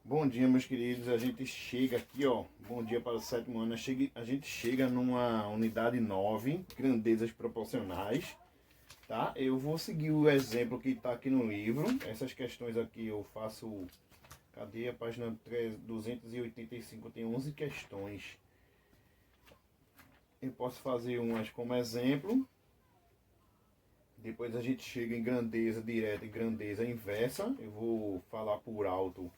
Bom dia, meus queridos. A gente chega aqui, ó. Bom dia para o sétimo ano. A gente chega numa unidade 9, grandezas proporcionais, tá? Eu vou seguir o exemplo que está aqui no livro. Essas questões aqui eu faço. Cadê a página 285? Tem 11 questões. Eu posso fazer umas como exemplo. Depois a gente chega em grandeza direta e grandeza inversa. Eu vou falar por alto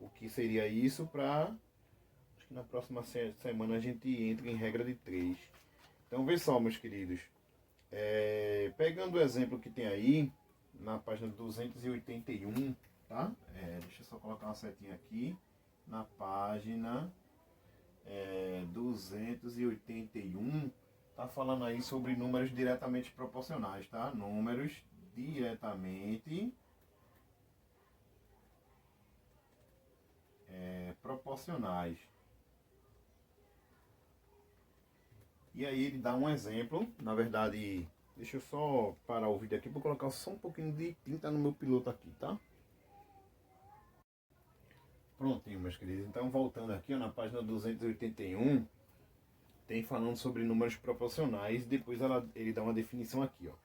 o que seria isso para... Acho que na próxima semana a gente entra em regra de 3. Então vê só, meus queridos. Pegando o exemplo que tem aí, na página 281, tá? Deixa eu só colocar uma setinha aqui. Na página 281, tá falando aí sobre números diretamente proporcionais, tá? Números diretamente proporcionais. E aí ele dá um exemplo, na verdade, deixa eu só parar o vídeo aqui para colocar só um pouquinho de tinta no meu piloto aqui, tá? Prontinho, meus queridos. Então, voltando aqui, ó, na página 281, tem falando sobre números proporcionais, depois ele dá uma definição aqui, ó.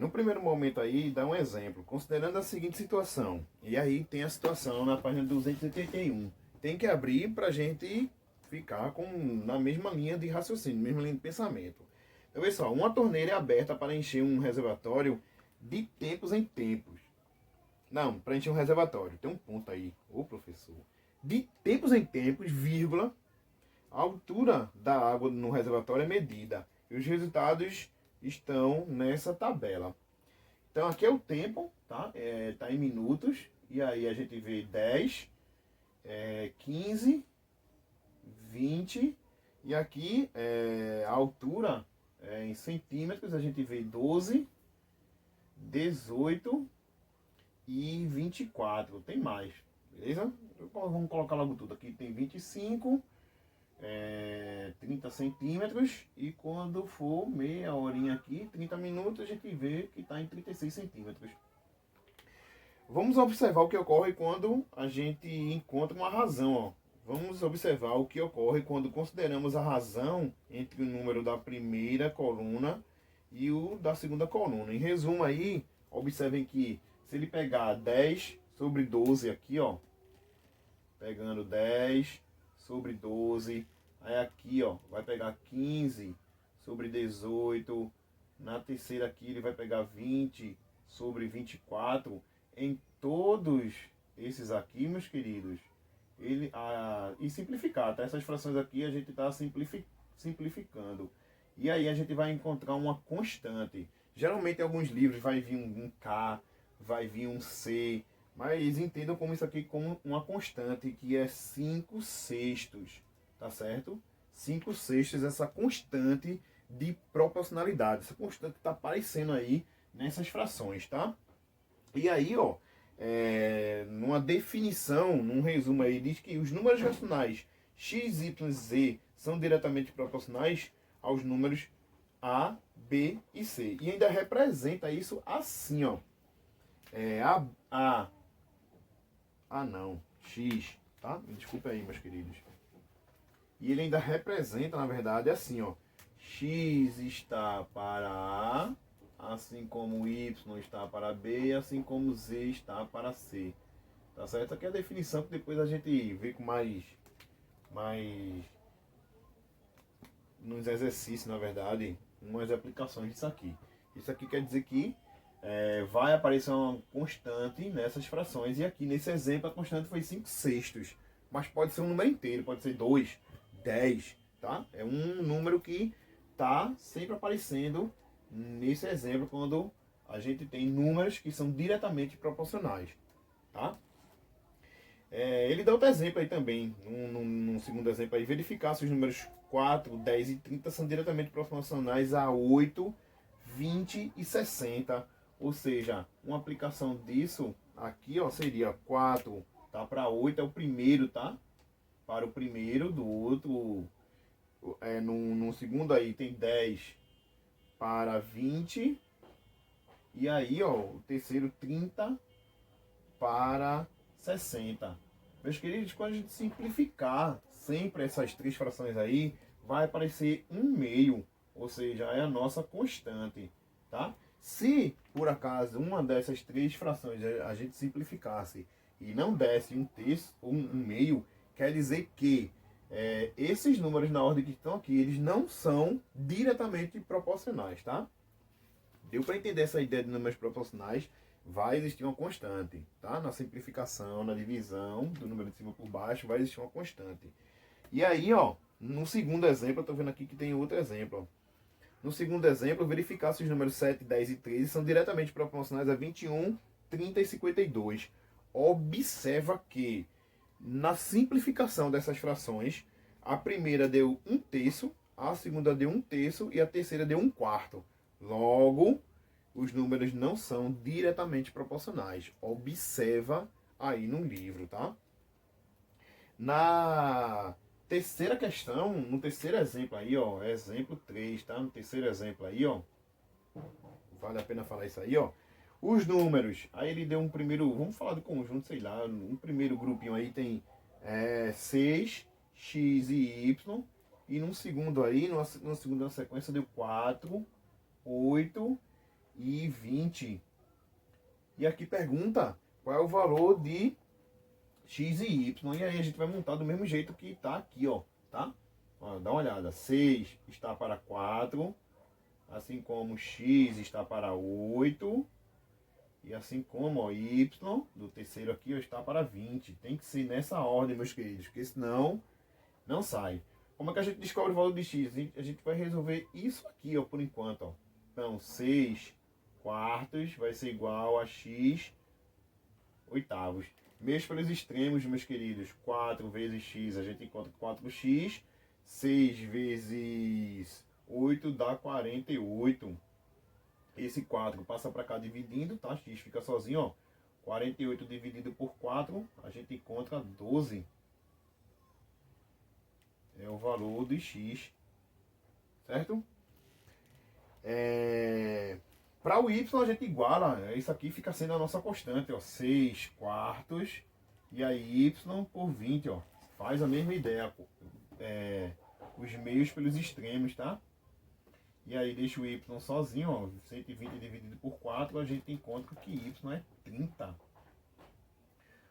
No primeiro momento aí, dá um exemplo, considerando a seguinte situação. E aí tem a situação na página 281. Tem que abrir para a gente ficar na mesma linha de raciocínio, mesma linha de pensamento. Então, veja só, uma torneira é aberta para encher um reservatório de tempos em tempos. Não, para encher um reservatório. Tem um ponto aí, ô professor. De tempos em tempos, vírgula, a altura da água no reservatório é medida. E os resultados estão nessa tabela. Então aqui é o tempo, tá? Tá em minutos. E aí a gente vê 10, 15, 20. E aqui a altura em centímetros a gente vê 12, 18 e 24. Tem mais, beleza? Vamos colocar logo tudo. Aqui tem 25, 30 centímetros, e quando for meia horinha aqui, 30 minutos, a gente vê que está em 36 centímetros. Vamos observar o que ocorre quando a gente encontra uma razão, ó. Vamos observar o que ocorre quando consideramos a razão entre o número da primeira coluna e o da segunda coluna. Em resumo aí, observem que se ele pegar 10 sobre 12 aqui, ó, pegando 10 sobre 12, aí aqui, ó, vai pegar 15 sobre 18, na terceira aqui ele vai pegar 20 sobre 24. Em todos esses aqui, meus queridos, e simplificar, tá? Essas frações aqui a gente está simplificando. E aí a gente vai encontrar uma constante. Geralmente em alguns livros vai vir um K, vai vir um C, mas entendam como isso aqui como uma constante, que é 5 sextos, tá certo? 5 sextos, essa constante de proporcionalidade, essa constante que está aparecendo aí nessas frações, tá? E aí, ó, numa definição, num resumo aí, diz que os números racionais x, y, z são diretamente proporcionais aos números a, b e c. E ainda representa isso assim, ó. Não, x, tá? Me desculpe aí, meus queridos. E ele ainda representa, na verdade, assim, ó. X está para A, assim como Y está para B, assim como Z está para C. Tá certo? Aqui é a definição que depois a gente vê com mais nos exercícios, na verdade, umas aplicações disso aqui. Isso aqui quer dizer que vai aparecer uma constante nessas frações, e aqui nesse exemplo a constante foi 5 sextos, mas pode ser um número inteiro, pode ser 2, 10, tá? É um número que tá sempre aparecendo nesse exemplo quando a gente tem números que são diretamente proporcionais, tá? Ele dá outro exemplo aí também, num segundo exemplo aí, verificar se os números 4, 10 e 30 são diretamente proporcionais a 8, 20 e 60. Ou seja, uma aplicação disso aqui, ó, seria 4 tá, para 8 é o primeiro, tá? Para o primeiro, do outro, no segundo aí tem 10 para 20. E aí, ó, o terceiro 30 para 60. Meus queridos, quando a gente simplificar sempre essas três frações aí, vai aparecer um meio, ou seja, é a nossa constante, tá? Se, por acaso, uma dessas três frações a gente simplificasse e não desse um terço ou um meio, quer dizer que esses números na ordem que estão aqui, eles não são diretamente proporcionais, tá? Deu para entender essa ideia de números proporcionais? Vai existir uma constante, tá? Na simplificação, na divisão do número de cima por baixo, vai existir uma constante. E aí, ó, no segundo exemplo, eu tô vendo aqui que tem outro exemplo, ó. No segundo exemplo, verificar se os números 7, 10 e 13 são diretamente proporcionais a 21, 30 e 52. Observa que na simplificação dessas frações, a primeira deu um terço, a segunda deu um terço e a terceira deu um quarto. Logo, os números não são diretamente proporcionais. Observa aí no livro, tá? Na terceira questão, no terceiro exemplo aí, ó, exemplo 3, tá? No terceiro exemplo aí, ó, vale a pena falar isso aí, ó. Os números, aí ele deu um primeiro, vamos falar do conjunto, sei lá, um primeiro grupinho aí tem 6, x e y, e num segundo aí, numa segunda sequência deu 4, 8 e 20. E aqui pergunta qual é o valor de x e y. E aí a gente vai montar do mesmo jeito que está aqui, ó, tá? Ó, dá uma olhada. 6 está para 4, assim como x está para 8, e assim como ó, y do terceiro aqui ó, está para 20. Tem que ser nessa ordem, meus queridos, porque senão não sai. Como é que a gente descobre o valor de x? A gente vai resolver isso aqui, ó, por enquanto, ó. Então, 6 quartos vai ser igual a x oitavos. Mesmo pelos extremos, meus queridos, 4 vezes x, a gente encontra 4x. 6 vezes 8 dá 48. Esse 4 passa para cá dividindo, tá? X fica sozinho, ó. 48 dividido por 4, a gente encontra 12. É o valor de x, certo? Para o y a gente iguala, isso aqui fica sendo a nossa constante, ó, 6 quartos, e aí y por 20, ó, faz a mesma ideia, pô. Os meios pelos extremos, tá? E aí deixa o y sozinho, ó, 120 dividido por 4, a gente encontra que y é 30.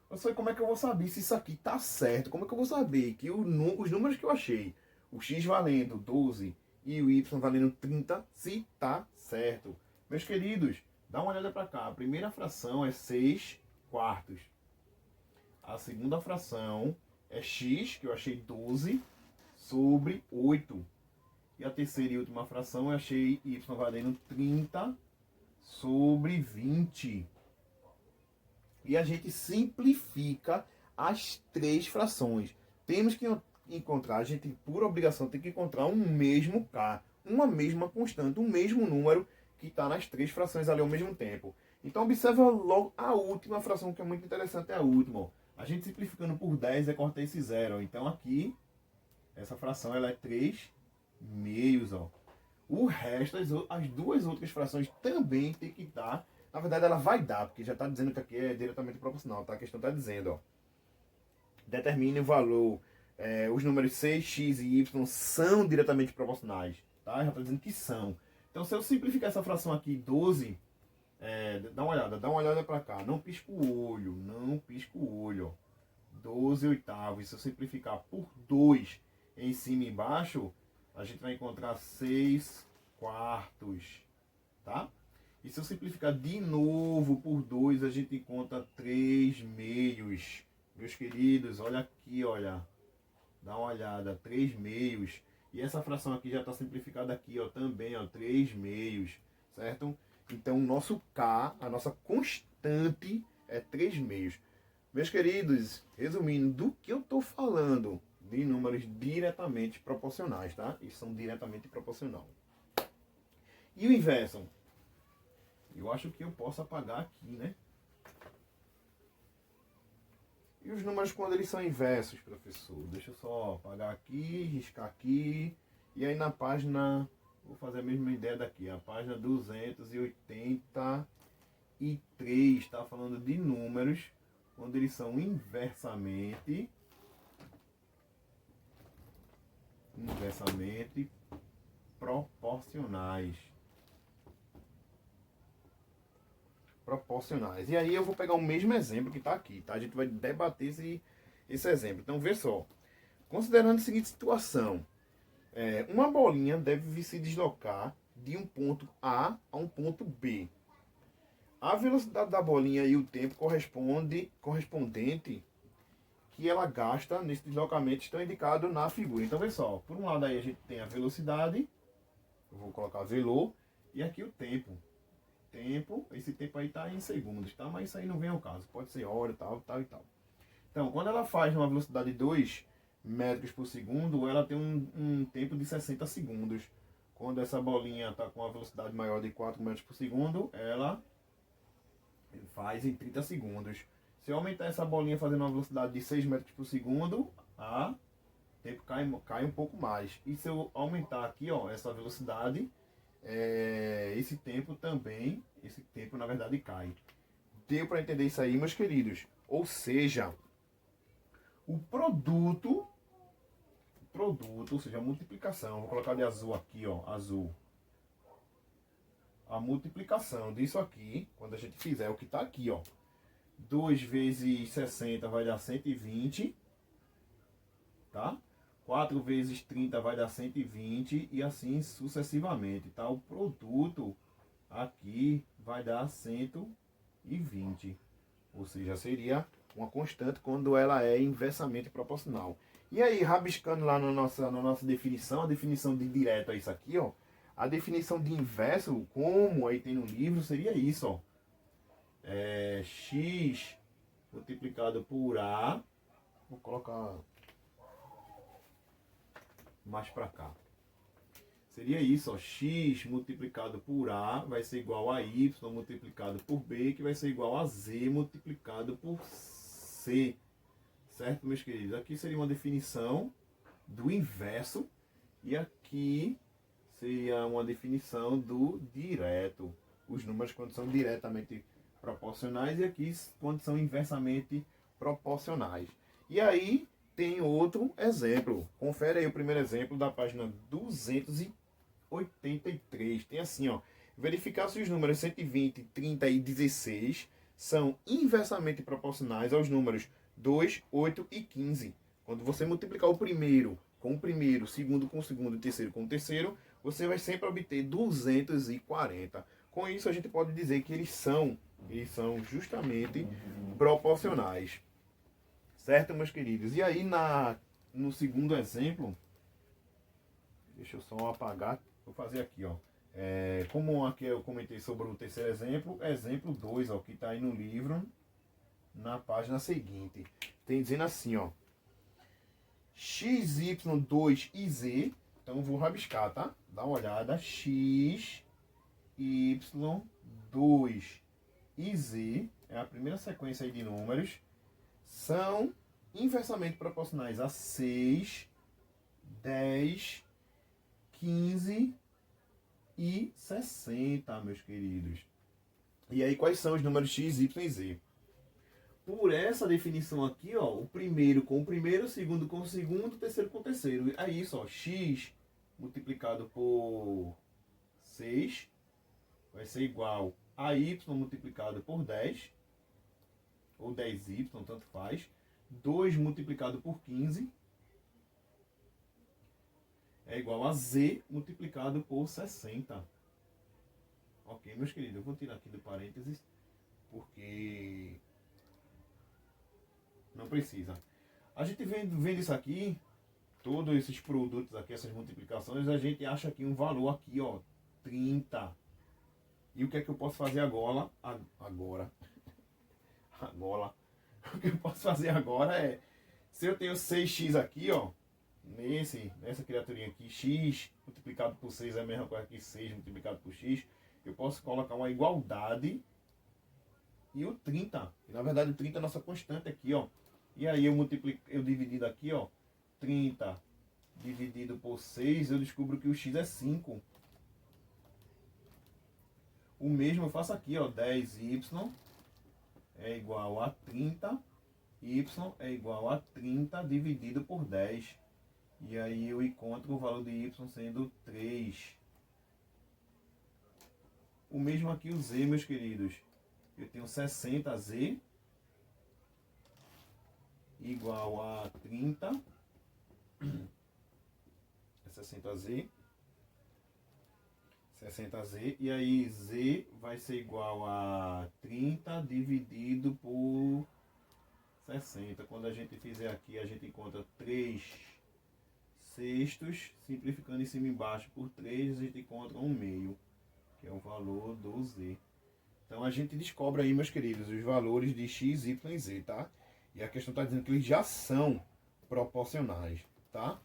Eu sei como é que eu vou saber se isso aqui tá certo, como é que eu vou saber que os números que eu achei, o x valendo 12 e o y valendo 30, se tá certo. Meus queridos, dá uma olhada para cá. A primeira fração é 6 quartos. A segunda fração é x, que eu achei 12, sobre 8. E a terceira e última fração eu achei y valendo 30 sobre 20. E a gente simplifica as três frações. Temos que encontrar, a gente por obrigação tem que encontrar um mesmo k, uma mesma constante, um mesmo número que está nas três frações ali ao mesmo tempo. Então observa logo a última fração, que é muito interessante, é a última. Ó. A gente simplificando por 10 é cortar esse zero. Então aqui, essa fração ela é 3 meios. Ó. O resto, as duas outras frações também tem que dar. Na verdade ela vai dar, porque já está dizendo que aqui é diretamente proporcional. Tá? A questão está dizendo, ó, determine o valor. Os números 6, x e y são diretamente proporcionais. Tá? Já está dizendo que são. Então, se eu simplificar essa fração aqui, 12, dá uma olhada para cá. Não pisca o olho, não pisca o olho. Ó. 12 oitavos. Se eu simplificar por 2 em cima e embaixo, a gente vai encontrar 6 quartos. Tá? E se eu simplificar de novo por 2, a gente encontra 3 meios. Meus queridos, olha aqui, olha. Dá uma olhada, 3 meios. E essa fração aqui já está simplificada aqui, ó, também, ó, 3 meios, certo? Então, o nosso K, a nossa constante, é 3 meios. Meus queridos, resumindo, do que eu estou falando? De números diretamente proporcionais, tá? Eles são diretamente proporcionais. E o inverso? Eu acho que eu posso apagar aqui, né? E os números quando eles são inversos, professor? Deixa eu só apagar aqui, riscar aqui. E aí na página, vou fazer a mesma ideia daqui. A página 283 está falando de números quando eles são inversamente proporcionais. E aí eu vou pegar o mesmo exemplo que está aqui, tá? A gente vai debater esse exemplo. Então, vê só. Considerando a seguinte situação. Uma bolinha deve se deslocar de um ponto A a um ponto B. A velocidade da bolinha e o tempo correspondente que ela gasta nesse deslocamento estão indicados na figura. Então, vê só. Por um lado aí a gente tem a velocidade. Eu vou colocar velô. E aqui o tempo. Esse tempo aí está em segundos, tá? Mas isso aí não vem ao caso. Pode ser hora, tal. Então, quando ela faz uma velocidade de 2 metros por segundo, ela tem um tempo de 60 segundos. Quando essa bolinha está com uma velocidade maior de 4 metros por segundo, ela faz em 30 segundos. Se eu aumentar essa bolinha fazendo uma velocidade de 6 metros por segundo, o tempo cai um pouco mais. E se eu aumentar aqui, ó, essa velocidade, esse tempo na verdade cai. Deu para entender isso aí, meus queridos? Ou seja, o produto, ou seja, a multiplicação, vou colocar de azul aqui, ó, azul. A multiplicação disso aqui, quando a gente fizer o que está aqui, ó, 2 vezes 60 vai dar 120, tá? 4 vezes 30 vai dar 120 e assim sucessivamente, tá? O produto aqui vai dar 120, ou seja, seria uma constante quando ela é inversamente proporcional. E aí, rabiscando lá na nossa definição, a definição de direto é isso aqui, ó. A definição de inverso, como aí tem no livro, seria isso, ó. X multiplicado por A. Vou colocar mais para cá. Seria isso, ó. X multiplicado por A vai ser igual a Y multiplicado por B, que vai ser igual a Z multiplicado por C. Certo, meus queridos? Aqui seria uma definição do inverso. E aqui seria uma definição do direto. Os números quando são diretamente proporcionais e aqui quando são inversamente proporcionais. E aí tem outro exemplo. Confere aí o primeiro exemplo da página 283. Tem assim, ó. Verificar se os números 120, 30 e 16 são inversamente proporcionais aos números 2, 8 e 15. Quando você multiplicar o primeiro com o primeiro, o segundo com o segundo, o terceiro com o terceiro, você vai sempre obter 240. Com isso, a gente pode dizer que eles são justamente proporcionais. Certo, meus queridos? E aí, no segundo exemplo, deixa eu só apagar, vou fazer aqui, ó. Como aqui eu comentei sobre o terceiro exemplo 2, ó, que está aí no livro, na página seguinte. Tem dizendo assim, ó. X, Y, 2 e Z. Então eu vou rabiscar, tá? Dá uma olhada. X, Y, 2 e Z. É a primeira sequência aí de números. São inversamente proporcionais a 6, 10, 15 e 60, meus queridos. E aí, quais são os números X, Y e Z? Por essa definição aqui, ó, o primeiro com o primeiro, o segundo com o segundo, o terceiro com o terceiro. É isso, ó, X multiplicado por 6 vai ser igual a Y multiplicado por 10, ou 10Y, tanto faz. 2 multiplicado por 15 é igual a Z multiplicado por 60. Ok, meus queridos, eu vou tirar aqui do parênteses, porque não precisa. A gente vendo isso aqui, todos esses produtos aqui, essas multiplicações, a gente acha aqui um valor aqui, ó, 30. E o que é que eu posso fazer agora? O que eu posso fazer agora é, se eu tenho 6x aqui, ó, nessa criaturinha aqui, x multiplicado por 6 é a mesma coisa que 6 multiplicado por x, eu posso colocar uma igualdade e o 30. E, na verdade, o 30 é a nossa constante aqui, ó. E aí eu dividido aqui, ó, 30 dividido por 6, eu descubro que o x é 5. O mesmo eu faço aqui, ó, 10y é igual a 30, y é igual a 30 dividido por 10. E aí eu encontro o valor de y sendo 3. O mesmo aqui o z, meus queridos. Eu tenho 60z igual a 30. É 60z. 60z. E aí z vai ser igual a 30 dividido por 60. Quando a gente fizer aqui, a gente encontra 3 sextos. Simplificando em cima e embaixo por 3, a gente encontra 1 meio, que é o valor do z. Então a gente descobre aí, meus queridos, os valores de x, y e z, tá? E a questão está dizendo que eles já são proporcionais, tá?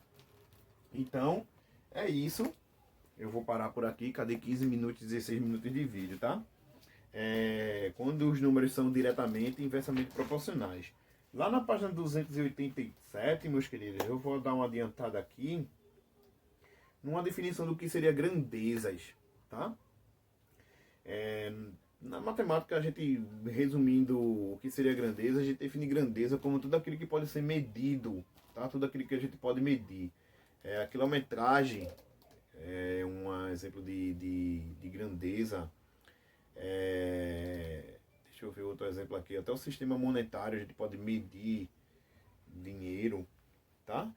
Então, é isso. Eu vou parar por aqui. Cadê 15 minutos, 16 minutos de vídeo, tá? Quando os números são diretamente e inversamente proporcionais. Lá na página 287, meus queridos, eu vou dar uma adiantada aqui numa definição do que seria grandezas, tá? Na matemática, a gente, resumindo o que seria grandeza, a gente define grandeza como tudo aquilo que pode ser medido, tá? Tudo aquilo que a gente pode medir. A quilometragem é um exemplo de grandeza. Deixa eu ver outro exemplo aqui. Até o sistema monetário a gente pode medir dinheiro, tá?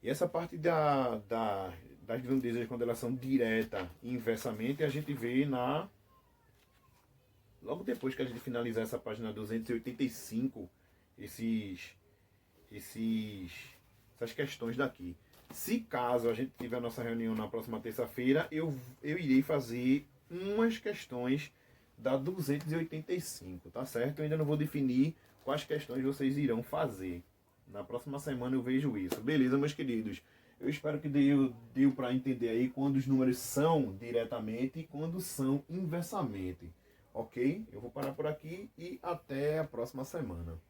E essa parte das grandezas, quando elas são direta e inversamente, a gente vê logo depois que a gente finalizar essa página 285, essas questões daqui. Se caso a gente tiver a nossa reunião na próxima terça-feira, eu irei fazer umas questões da 285, tá certo? Eu ainda não vou definir quais questões vocês irão fazer. Na próxima semana eu vejo isso. Beleza, meus queridos? Eu espero que deu para entender aí quando os números são diretamente e quando são inversamente. Ok? Eu vou parar por aqui e até a próxima semana.